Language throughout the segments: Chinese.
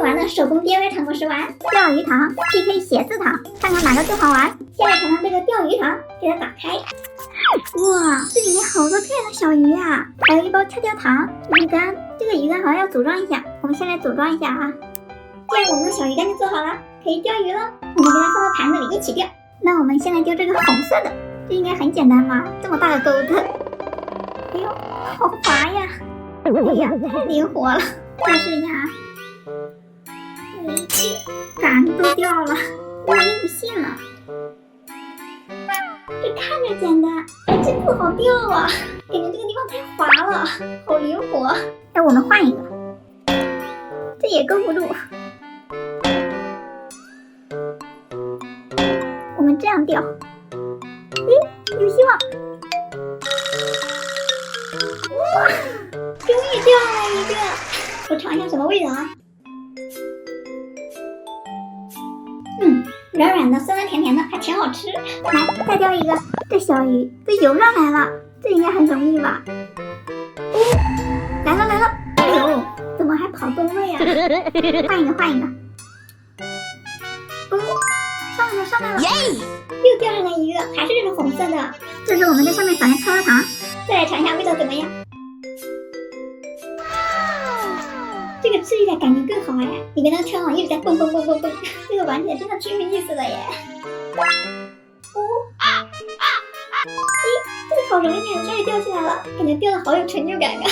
玩的手工 DIY 糖果是玩钓鱼糖 PK 写字糖，看看哪个最好玩。先来尝尝这个钓鱼糖，给它打开。哇，这里面好多可爱的小鱼啊，还有一包跳跳糖、鱼竿。这个鱼竿好像要组装一下，我们先来组装一下啊。这样我们的小鱼竿就做好了，可以钓鱼了。我们给它放到盘子里一起钓。那我们先来钓这个红色的，这应该很简单吧？这么大个钩子，哎呦，好滑呀！哎呀，太灵活了。再试一下啊。杆都掉了，我已经不信了。这看着简单，还真不好钓啊！感觉这个地方太滑了，好灵活。哎，我们换一个，这也勾不住。我们这样钓，诶，有希望！哇，终于钓了一个！我尝一下什么味道啊？软软的，酸酸甜甜的，还挺好吃。来，再钓一个。这小鱼都游上来了，这应该很容易吧？哦，来了来了！哎呦，怎么还跑动了呀？换一个换一个。哦，上来了上来了！又钓上来一个，还是这个红色的。这是我们在上面撒的跳跳糖，再来尝一下味道怎么样？这个吃起来感觉更好哎，里面那个跳蚤一直在蹦蹦蹦蹦蹦，这个玩起来真的挺有意思的耶。这个好容易啊，终于钓起来了，感觉钓的好有成就感啊。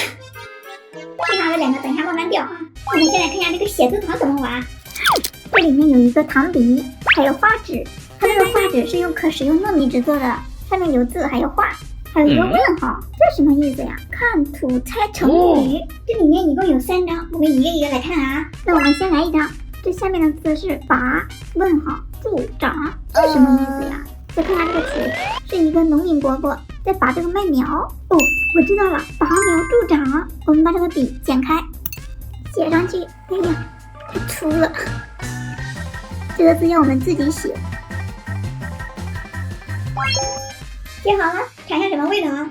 剩下的两个等一下慢慢钓啊。我们先来看一下这个写字糖怎么玩。这里面有一个糖笔，还有画纸，它这个画纸是用可食用糯米纸做的，上面有字还有画。还有一个问号，这什么意思呀？看图猜成语。这里面一共有3张，我们一个一个来看啊。那我们先来一张，这下面的字是拔问号助长，这什么意思呀？再看下这个图，是一个农民伯伯在拔这个麦苗。哦，我知道了，拔苗助长。我们把这个笔剪开，写上去。哎呀，太粗了，这个字要我们自己写。写好了，尝一下什么味道啊？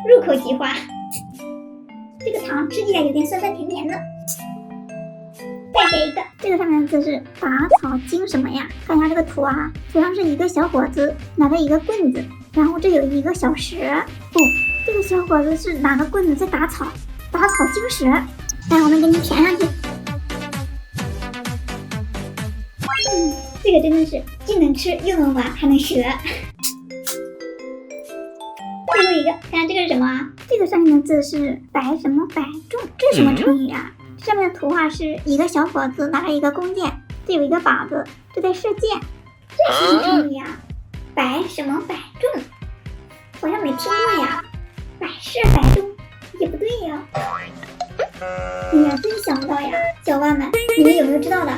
入口即化。这个糖吃起来有点酸酸甜甜的。再写一个，这个上面的字是打草惊什么呀？看一下这个图啊，图上是一个小伙子拿着一个棍子，然后这有一个小石。哦，这个小伙子是拿个棍子在打草，打草惊石。来，我们给你填上去。这个真的是既能吃又能玩还能学。最后一个，看看这个是什么啊？这个上面的字是百什么百中，这是什么成语啊？上面的图画是一个小伙子拿着一个弓箭，这有一个靶子，这在射箭，这是什么成语啊？百什么百中，好像没听过呀。百试百中也不对呀。哎呀，真想不到呀，小伙伴们，你们有没有知道的？